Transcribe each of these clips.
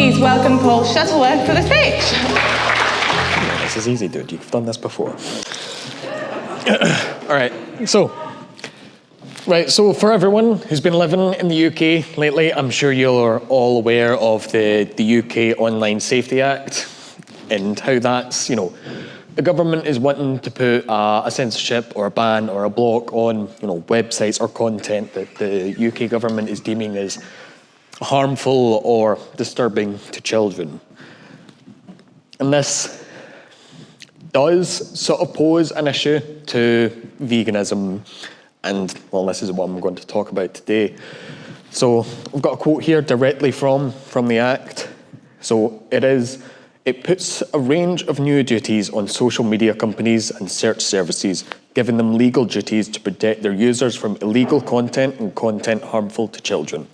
please welcome Paul Shuttleworth to the stage. This is easy, dude. You've done this before. All right, so for everyone who's been living in the UK lately, I'm sure you're all aware of the UK Online Safety Act and how that's, the government is wanting to put a censorship or a ban or a block on, websites or content that the UK government is deeming as harmful or disturbing to children. And this does sort of pose an issue to veganism, and well, this is what I'm going to talk about today. So I've got a quote here directly from the Act. So it puts a range of new duties on social media companies and search services, giving them legal duties to protect their users from illegal content and content harmful to children.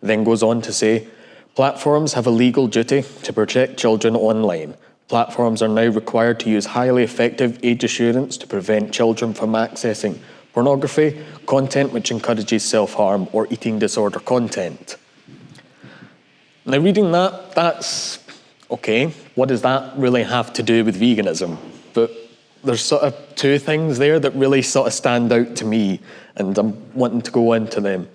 Then goes on to say, platforms have a legal duty to protect children online. Platforms are now required to use highly effective age assurance to prevent children from accessing pornography, content which encourages self-harm, or eating disorder content. Now reading that's okay. What does that really have to do with veganism? But there's sort of two things there that really sort of stand out to me, and I'm wanting to go into them.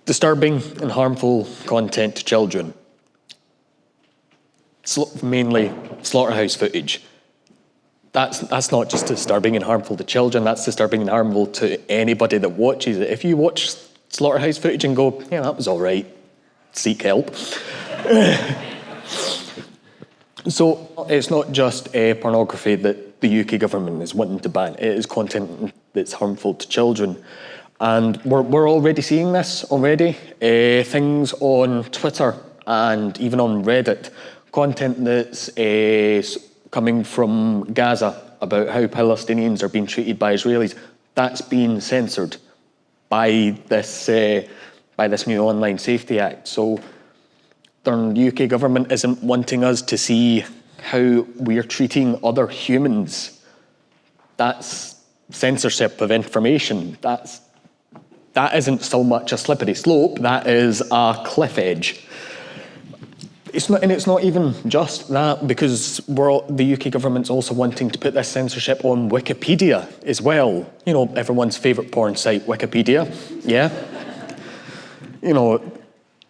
Disturbing and harmful content to children. Mainly slaughterhouse footage. That's not just disturbing and harmful to children, that's disturbing and harmful to anybody that watches it. If you watch slaughterhouse footage and go, yeah, that was all right, seek help. So it's not just pornography that the UK government is wanting to ban, it is content that's harmful to children. And we're already seeing this already. Things on Twitter and even on Reddit, content that's coming from Gaza about how Palestinians are being treated by Israelis, that's being censored by this new Online Safety Act. So the UK government isn't wanting us to see how we are treating other humans. That's censorship of information. That isn't so much a slippery slope, that is a cliff edge. It's not even just that, because the UK government's also wanting to put this censorship on Wikipedia as well. Everyone's favourite porn site, Wikipedia, yeah?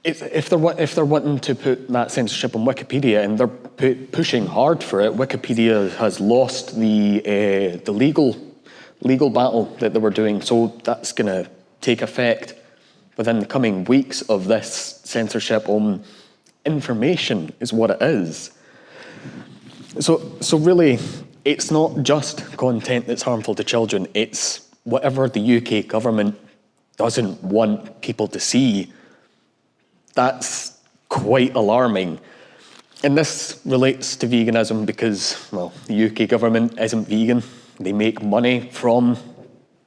If they're wanting to put that censorship on Wikipedia and they're pushing hard for it, Wikipedia has lost the legal battle that they were doing, so that's going to take effect within the coming weeks of this censorship on information is what it is. So really, it's not just content that's harmful to children, it's whatever the UK government doesn't want people to see. That's quite alarming. And this relates to veganism because, well, the UK government isn't vegan. They make money from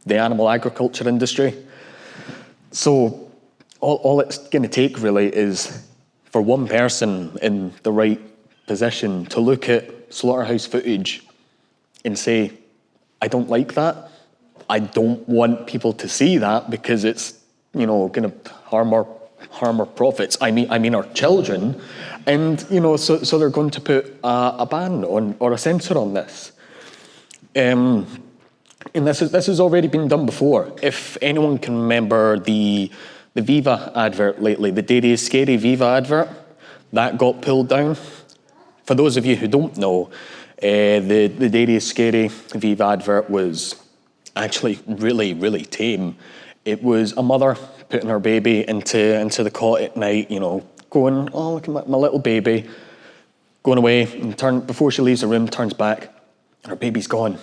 the animal agriculture industry. So all it's going to take really is for one person in the right position to look at slaughterhouse footage and say, I don't like that. I don't want people to see that because it's, going to harm our profits. I mean our children. And, so they're going to put a ban on or a censor on this. And this has already been done before. If anyone can remember the Viva advert lately, the Dairy is Scary Viva advert, that got pulled down. For those of you who don't know, the Dairy is Scary Viva advert was actually really, really tame. It was a mother putting her baby into the cot at night, going, oh, look at my little baby, going away, and before she leaves the room, turns back, and her baby's gone.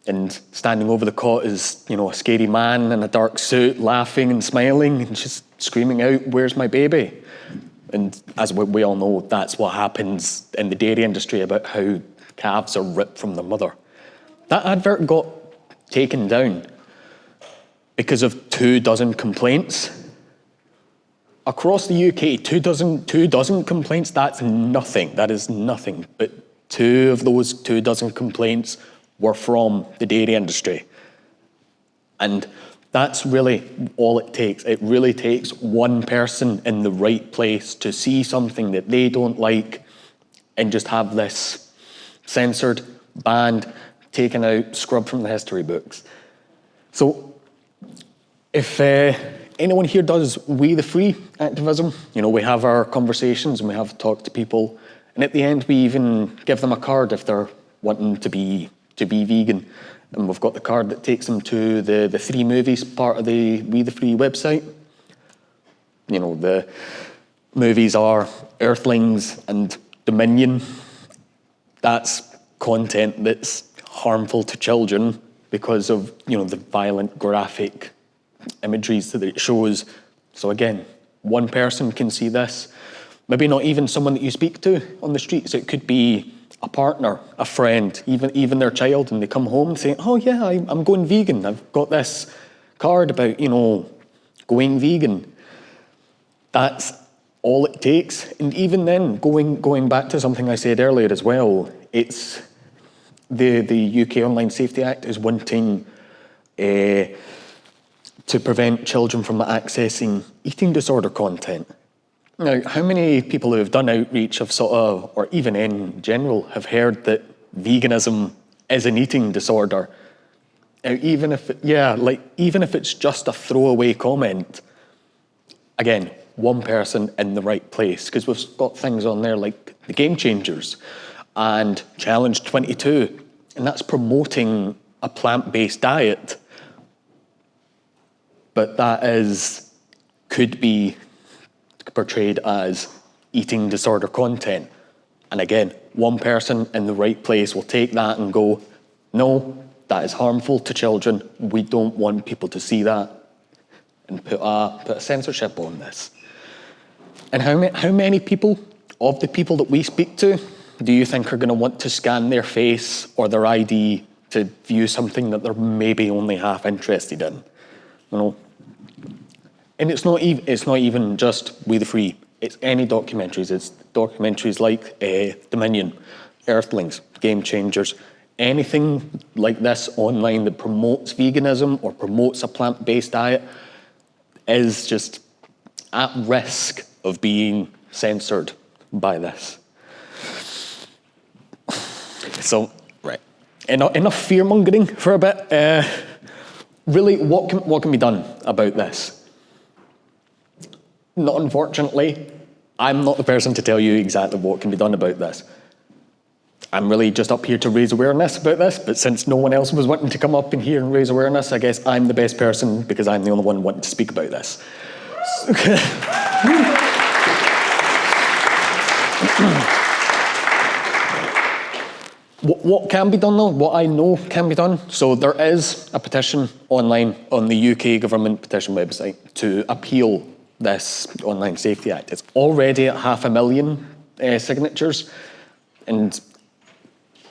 And standing over the cot is, a scary man in a dark suit, laughing and smiling, and she's screaming out, where's my baby? And as we all know, that's what happens in the dairy industry about how calves are ripped from their mother. That advert got taken down because of 24 complaints. Across the UK, 24 complaints, that's nothing. That is nothing. But 2 of those 24 complaints were from the dairy industry. And That's really all it takes. It really takes one person in the right place to see something that they don't like and just have this censored, banned, taken out, scrubbed from the history books. So if anyone here does We the Free activism, we have our conversations and we have talked to people, and at the end we even give them a card if they're wanting to be vegan. And we've got the card that takes them to the 3 movies part of the We the Free website. The movies are Earthlings and Dominion. That's content that's harmful to children because of, the violent, graphic imageries that it shows. So again, one person can see this. Maybe not even someone that you speak to on the streets. It could be a partner, a friend, even their child, and they come home and say, oh yeah, I'm going vegan. I've got this card about, going vegan. That's all it takes. And even then, going back to something I said earlier as well, it's the UK Online Safety Act is wanting to prevent children from accessing eating disorder content. Now, how many people who have done outreach have or even in general, have heard that veganism is an eating disorder? Now, even if it's just a throwaway comment, again, one person in the right place, because we've got things on there like the Game Changers and Challenge 22, and that's promoting a plant-based diet, but that could be portrayed as eating disorder content. And again, one person in the right place will take that and go, no, that is harmful to children. We don't want people to see that, and put a censorship on this. And how many people, of the people that we speak to, do you think are going to want to scan their face or their ID to view something that they're maybe only half interested in? And it's not even just We the Free. It's any documentaries. It's documentaries like Dominion, Earthlings, Game Changers, anything like this online that promotes veganism or promotes a plant-based diet is just at risk of being censored by this. So, right, enough fear-mongering for a bit. Really, what can be done about this? Not unfortunately, I'm not the person to tell you exactly what can be done about this. I'm really just up here to raise awareness about this, but since no one else was wanting to come up in here and raise awareness, I guess I'm the best person because I'm the only one wanting to speak about this. What can be done though, what I know can be done, so there is a petition online on the UK government petition website to appeal this Online Safety Act. It's already at 500,000 signatures, and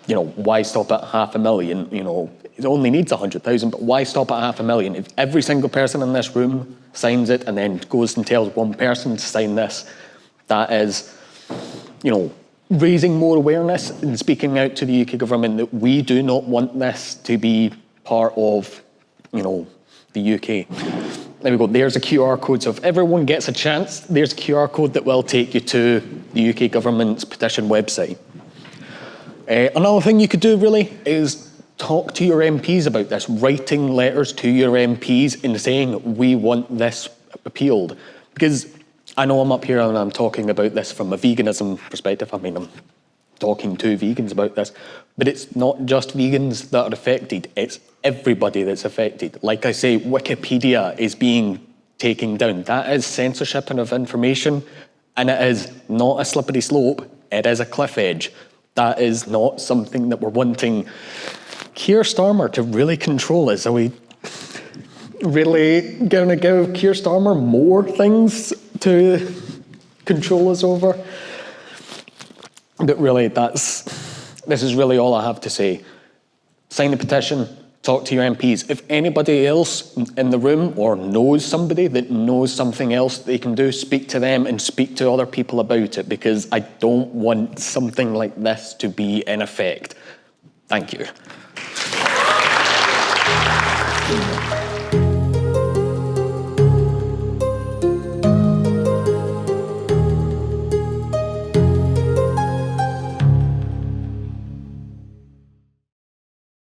why stop at 500,000? It only needs 100,000, but why stop at 500,000? If every single person in this room signs it and then goes and tells one person to sign this, that is, raising more awareness and speaking out to the UK government that we do not want this to be part of, the UK. There we go, there's a QR code. So if everyone gets a chance, there's a QR code that will take you to the UK government's petition website. Another thing you could do really is talk to your MPs about this, writing letters to your MPs and saying, we want this appealed. Because I know I'm up here and I'm talking about this from a veganism perspective. I mean, I'm talking to vegans about this, but it's not just vegans that are affected, it's everybody that's affected. Like I say, Wikipedia is being taken down. That is censorship of information, and it is not a slippery slope, it is a cliff edge. That is not something that we're wanting Keir Starmer to really control us. Are we really going to give Keir Starmer more things to control us over? But really, this is really all I have to say. Sign the petition, talk to your MPs. If anybody else in the room or knows somebody that knows something else they can do, speak to them and speak to other people about it, because I don't want something like this to be in effect. Thank you.